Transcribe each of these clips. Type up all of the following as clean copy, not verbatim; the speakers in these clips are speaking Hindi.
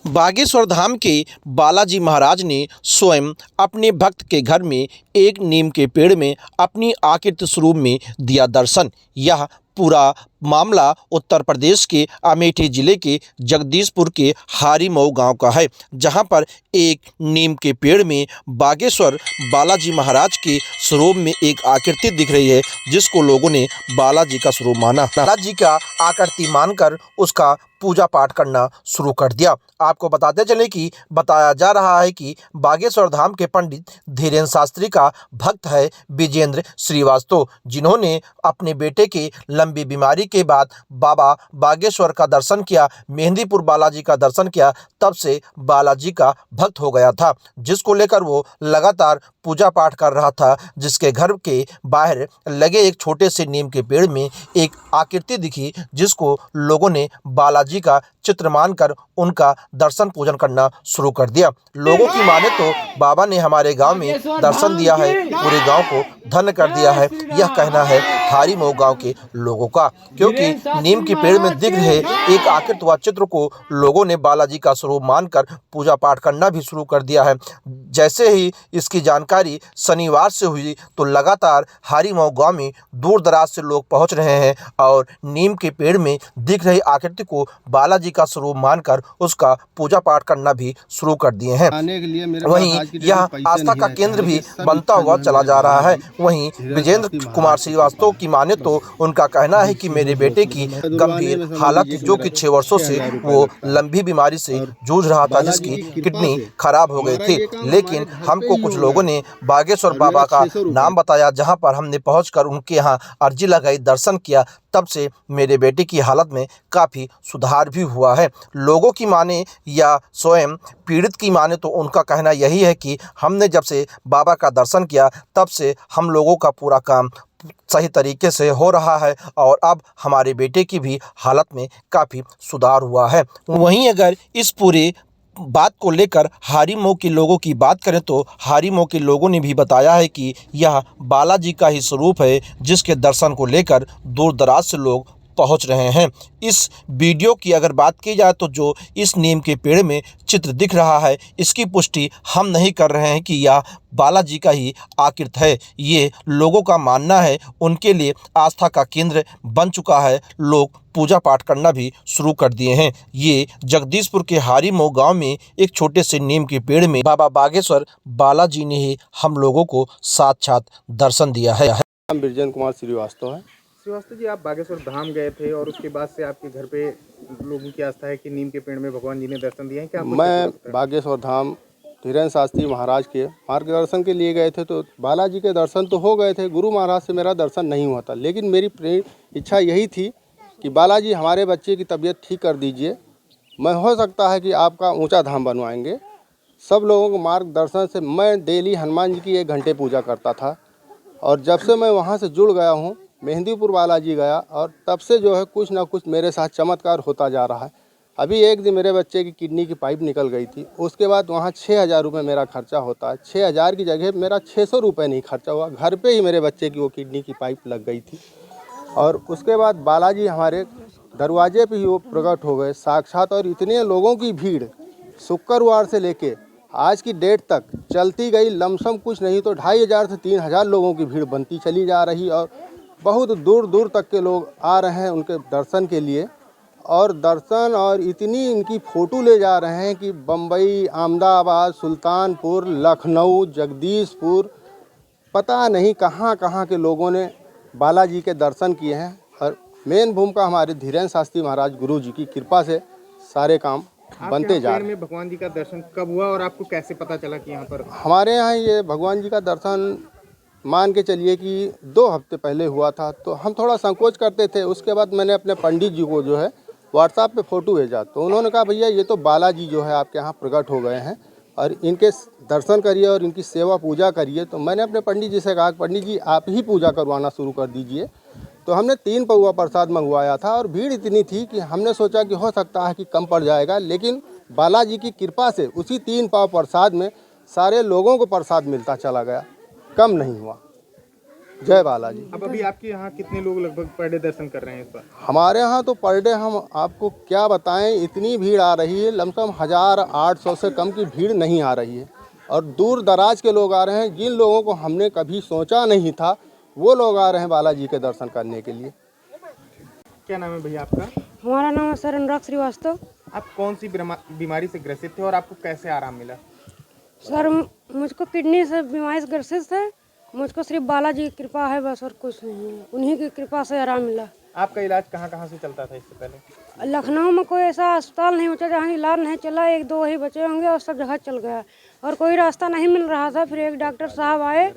बागेश्वर धाम के बालाजी महाराज ने स्वयं अपने भक्त के घर में एक नीम के पेड़ में अपनी आकृति स्वरूप में दिया दर्शन। यह पूरा मामला उत्तर प्रदेश के अमेठी जिले के जगदीशपुर के हारीमऊ गांव का है, जहां पर एक नीम के पेड़ में बागेश्वर बालाजी महाराज के स्वरूप में एक आकृति दिख रही है, जिसको लोगों ने बालाजी का स्वरूप माना। बालाजी का आकृति मानकर उसका पूजा पाठ करना शुरू कर दिया। आपको बताते चले कि बताया जा रहा है कि बागेश्वर धाम के पंडित धीरेन्द्र शास्त्री का भक्त है विजेंद्र श्रीवास्तव, जिन्होंने अपने बेटे के लंबी बीमारी के बाद बाबा बागेश्वर का दर्शन किया, मेहंदीपुर बालाजी का दर्शन किया, तब से बालाजी का भक्त हो गया था, जिसको लेकर वो लगातार पूजा पाठ कर रहा था। जिसके घर के बाहर लगे एक छोटे से नीम के पेड़ में एक आकृति दिखी, जिसको लोगों ने बालाजी का चित्र मानकर उनका दर्शन पूजन करना शुरू कर दिया। लोगों की माने तो बाबा ने हमारे गांव में दर्शन दिया है, पूरे गांव को धन्य कर दिया है, यह कहना है हारीमऊ गांव के लोगों का, क्योंकि नीम के पेड़ में दिख रहे एक आकृति व चित्र को लोगों ने बालाजी का स्वरूप मानकर पूजा पाठ करना भी शुरू कर दिया है। जैसे ही इसकी जानकारी शनिवार से हुई तो लगातार हारीमऊ गांव में दूर दराज से लोग पहुंच रहे हैं और नीम के पेड़ में दिख रही आकृति को बालाजी का स्वरूप मानकर उसका पूजा पाठ करना भी शुरू कर दिए हैं। वहीं यह आस्था का केंद्र भी बनता हुआ चला जा रहा है। वहीं विजेंद्र कुमार श्रीवास्तव की माने तो उनका कहना है कि मेरे बेटे की गंभीर हालत, जो कि 6 वर्षों से वो लंबी बीमारी से जूझ रहा था, जिसकी किडनी खराब हो गई थी, लेकिन हमको कुछ लोगों ने बागेश्वर बाबा का नाम बताया, जहां पर हमने पहुंचकर उनके यहाँ अर्जी लगाई, दर्शन किया, तब से मेरे बेटे की हालत में काफ़ी सुधार भी हुआ है। लोगों की माने या स्वयं पीड़ित की माने तो उनका कहना यही है कि हमने जब से बाबा का दर्शन किया तब से हम लोगों का पूरा काम सही तरीके से हो रहा है और अब हमारे बेटे की भी हालत में काफ़ी सुधार हुआ है। वहीं अगर इस पूरे बात को लेकर हारीमऊ के लोगों की बात करें तो हारीमऊ के लोगों ने भी बताया है कि यह बालाजी का ही स्वरूप है, जिसके दर्शन को लेकर दूर दराज से लोग पहुंच रहे हैं। इस वीडियो की अगर बात की जाए तो जो इस नीम के पेड़ में चित्र दिख रहा है, इसकी पुष्टि हम नहीं कर रहे हैं कि यह बालाजी का ही आकृति है। ये लोगों का मानना है, उनके लिए आस्था का केंद्र बन चुका है, लोग पूजा पाठ करना भी शुरू कर दिए हैं। ये जगदीशपुर के हारीमऊ गांव में एक छोटे से नीम के पेड़ में बाबा बागेश्वर बालाजी ने ही हम लोगों को साक्षात दर्शन दिया है। नाम विजेंद्र कुमार श्रीवास्तव है। श्रीवास्तव जी, आप बागेश्वर धाम गए थे और उसके बाद से आपके घर पे लोगों की आस्था है कि नीम के पेड़ में भगवान जी ने दर्शन दिए हैं। क्या मैं बागेश्वर धाम धीरेन्द्र शास्त्री महाराज के मार्गदर्शन के लिए गए थे, तो बालाजी के दर्शन तो हो गए थे, गुरु महाराज से मेरा दर्शन नहीं हुआ था, लेकिन मेरी इच्छा यही थी कि बालाजी हमारे बच्चे की तबीयत ठीक कर दीजिए, मैं हो सकता है कि आपका ऊंचा धाम बनवाएंगे। सब लोगों को मार्गदर्शन से मैं डेली हनुमान जी की 1 घंटे पूजा करता था, और जब से मैं वहाँ से जुड़ गया हूँ, मेहंदीपुर बालाजी गया, और तब से जो है कुछ ना कुछ मेरे साथ चमत्कार होता जा रहा है। अभी एक दिन मेरे बच्चे की किडनी की पाइप निकल गई थी, उसके बाद वहाँ 6,000 रुपये मेरा खर्चा होता है। 6,000 की जगह मेरा 600 रुपये नहीं खर्चा हुआ, घर पे ही मेरे बच्चे की वो किडनी की पाइप लग गई थी। और उसके बाद बालाजी हमारे दरवाजे पे ही वो प्रकट हो गए साक्षात, और इतने लोगों की भीड़ शुक्रवार से लेके आज की डेट तक चलती गई, लमसम कुछ नहीं तो 2,500 से 3,000 लोगों की भीड़ बनती चली जा रही, और बहुत दूर दूर तक के लोग आ रहे हैं उनके दर्शन के लिए। और दर्शन और इतनी इनकी फ़ोटो ले जा रहे हैं कि बम्बई, अहमदाबाद, सुल्तानपुर, लखनऊ, जगदीशपुर, पता नहीं कहाँ कहाँ के लोगों ने बालाजी के दर्शन किए हैं। और मेन भूमिका हमारे धीरेन्द्र शास्त्री महाराज गुरु जी की कृपा से सारे काम बनते जा रहे हैं। भगवान जी का दर्शन कब हुआ और आपको कैसे पता चला कि यहाँ पर? हमारे यहाँ ये भगवान जी का दर्शन मान के चलिए कि 2 हफ्ते पहले हुआ था, तो हम थोड़ा संकोच करते थे। उसके बाद मैंने अपने पंडित जी को जो है व्हाट्सएप पे फ़ोटो भेजा, तो उन्होंने कहा भैया ये तो बालाजी जो है आपके यहाँ प्रकट हो गए हैं और इनके दर्शन करिए और इनकी सेवा पूजा करिए। तो मैंने अपने पंडित जी से कहा पंडित जी आप ही पूजा करवाना शुरू कर दीजिए। तो हमने 3 पौवा प्रसाद मंगवाया था, और भीड़ इतनी थी कि हमने सोचा कि हो सकता है कि कम पड़ जाएगा, लेकिन बालाजी की कृपा से उसी 3 पाव प्रसाद में सारे लोगों को प्रसाद मिलता चला गया, कम नहीं हुआ। जय बालाजी। अब अभी आपके यहाँ कितने लोग लगभग पर डे दर्शन कर रहे हैं इस बार? हमारे यहाँ तो पर डे हम आपको क्या बताएं, इतनी भीड़ आ रही है, लमसम 1800 से कम की भीड़ नहीं आ रही है। और दूर दराज के लोग आ रहे हैं, जिन लोगों को हमने कभी सोचा नहीं था वो लोग आ रहे हैं बालाजी के दर्शन करने के लिए। क्या नाम है भैया आपका? हमारा नाम है सर अनुराग श्रीवास्तव। आप कौन सी बीमारी से ग्रसित थे और आपको कैसे आराम मिला? सर मुझको किडनी से बीमारी से ग्रसित है। मुझको सिर्फ बालाजी की कृपा है बस, और कुछ नहीं है। उन्हीं की कृपा से आराम मिला। आपका इलाज कहाँ कहाँ से चलता था इससे पहले? लखनऊ में कोई ऐसा अस्पताल नहीं बचा जहाँ इलाज नहीं चला, एक दो ही बचे होंगे और सब जगह चल गया। और कोई रास्ता नहीं मिल रहा था। फिर एक डॉक्टर साहब आए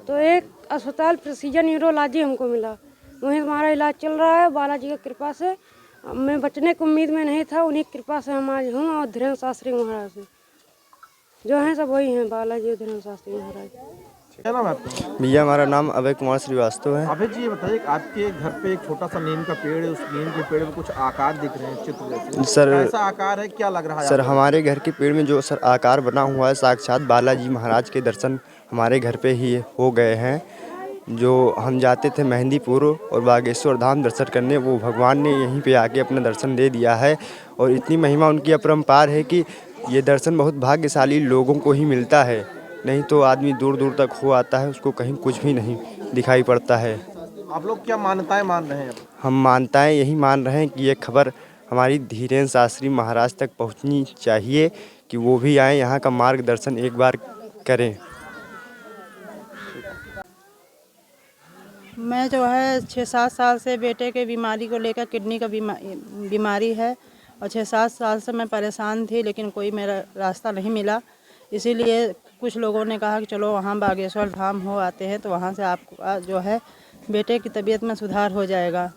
तो एक अस्पताल प्रेसिजन न्यूरोलॉजी हमको मिला, वहीं हमारा इलाज चल रहा है बालाजी की कृपा से। मैं बचने की उम्मीद में नहीं था, उन्हीं की कृपा से हम आज हूँ। और धीरेन्द्र शास्त्री महाराज से जो हैं सब वही हैं, बालाजी और धीरेन्द्र शास्त्री महाराज। क्या नाम है आपका? भैया हमारा नाम अभय कुमार श्रीवास्तव है। अभय जी, ये बताइए आपके घर पे एक छोटा सा नीम का पेड़ है, उस नीम के पेड़ में कुछ आकार दिख रहे हैं, चित्र जैसे। सर कैसा आकार है, क्या लग रहा है सर आपको? हमारे घर के पेड़ में जो सर आकार बना हुआ है, साक्षात बालाजी महाराज के दर्शन हमारे घर पे ही हो गए हैं। जो हम जाते थे मेहंदीपुर और बागेश्वर धाम दर्शन करने, वो भगवान ने यहीं पे आके अपना दर्शन दे दिया है। और इतनी महिमा उनकी अपरंपार है कि ये दर्शन बहुत भाग्यशाली लोगों को ही मिलता है, नहीं तो आदमी दूर दूर तक हो आता है, उसको कहीं कुछ भी नहीं दिखाई पड़ता है। आप लोग क्या मान्यताएं मान रहे हैं? हम मानताएं यही मान रहे हैं कि ये खबर हमारी धीरेन्द्र शास्त्री महाराज तक पहुंचनी चाहिए कि वो भी आए, यहाँ का मार्गदर्शन एक बार करें। मैं जो है 6-7 साल से बेटे के बीमारी को लेकर, किडनी का बीमारी है और 6-7 साल से मैं परेशान थी, लेकिन कोई मेरा रास्ता नहीं मिला। इसीलिए कुछ लोगों ने कहा कि चलो वहाँ बागेश्वर धाम हो आते हैं, तो वहाँ से आपको जो है बेटे की तबीयत में सुधार हो जाएगा।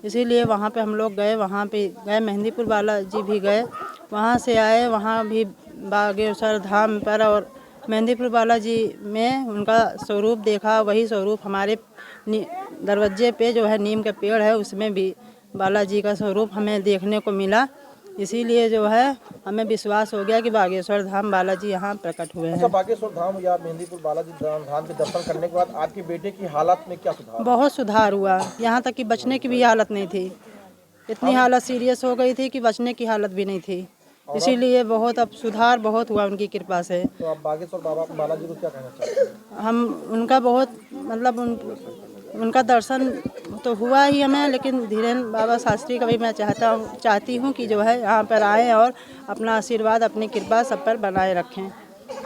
इसीलिए वहाँ पे हम लोग गए, वहाँ पे गए मेहंदीपुर बालाजी भी गए, वहाँ से आए, वहाँ भी बागेश्वर धाम पर और मेहंदीपुर बालाजी में उनका स्वरूप देखा। वही स्वरूप हमारे दरवाजे पे जो है नीम का पेड़ है, उसमें भी बालाजी का स्वरूप हमें देखने को मिला। इसीलिए जो है हमें विश्वास हो गया कि बागेश्वर धाम बालाजी यहाँ प्रकट हुए हैं। बागेश्वर धाम या मेहंदीपुर बालाजी धाम के दर्शन करने के बाद आपके बेटे की हालत में क्या सुधार? बहुत सुधार हुआ, यहाँ तक कि बचने की भी हालत नहीं थी। इतनी हालत सीरियस हो गई थी कि बचने की हालत भी नहीं थी। इसीलिए बहुत अब सुधार बहुत हुआ उनकी कृपा से। तो आप बागेश्वर बालाजी को क्या कहना चाहते हैं? हम उनका बहुत मतलब उनका दर्शन तो हुआ ही हमें, लेकिन धीरेन्द्र बाबा शास्त्री का भी मैं चाहती हूँ कि जो है यहाँ पर आएँ और अपना आशीर्वाद, अपनी कृपा सब पर बनाए रखें।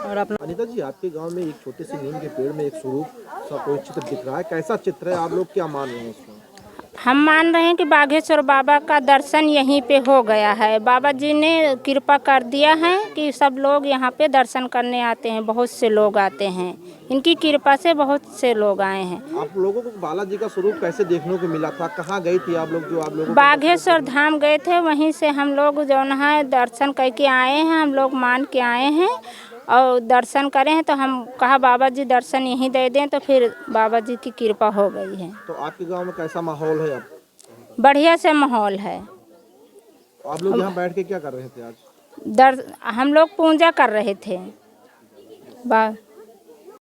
और अपना अनीता जी, आपके गांव में एक छोटे से नीम के पेड़ में एक स्वरूप सा कोई चित्र दिख रहा है, कैसा चित्र है? आप लोग क्या मान रहे हैं इसमें? हम मान रहे हैं कि बागेश्वर बाबा का दर्शन यहीं पे हो गया है। बाबा जी ने कृपा कर दिया है कि सब लोग यहाँ पे दर्शन करने आते हैं, बहुत से लोग आते हैं, इनकी कृपा से बहुत से लोग आए हैं। आप लोगों को बालाजी का स्वरूप कैसे देखने को मिला था? कहाँ गई थी आप लोग? जो आप लोग बागेश्वर धाम गए थे, वहीं से हम लोग जो है दर्शन करके आए हैं। हम लोग मान के आए हैं और दर्शन करें हैं, तो हम कहा बाबा जी दर्शन यहीं दे दें, तो फिर बाबा जी की कृपा हो गई है। तो आपके गांव में कैसा माहौल है अब? बढ़िया से माहौल है। आप लोग यहाँ बैठ के क्या कर रहे थे आज? हम लोग पूजा कर रहे थे।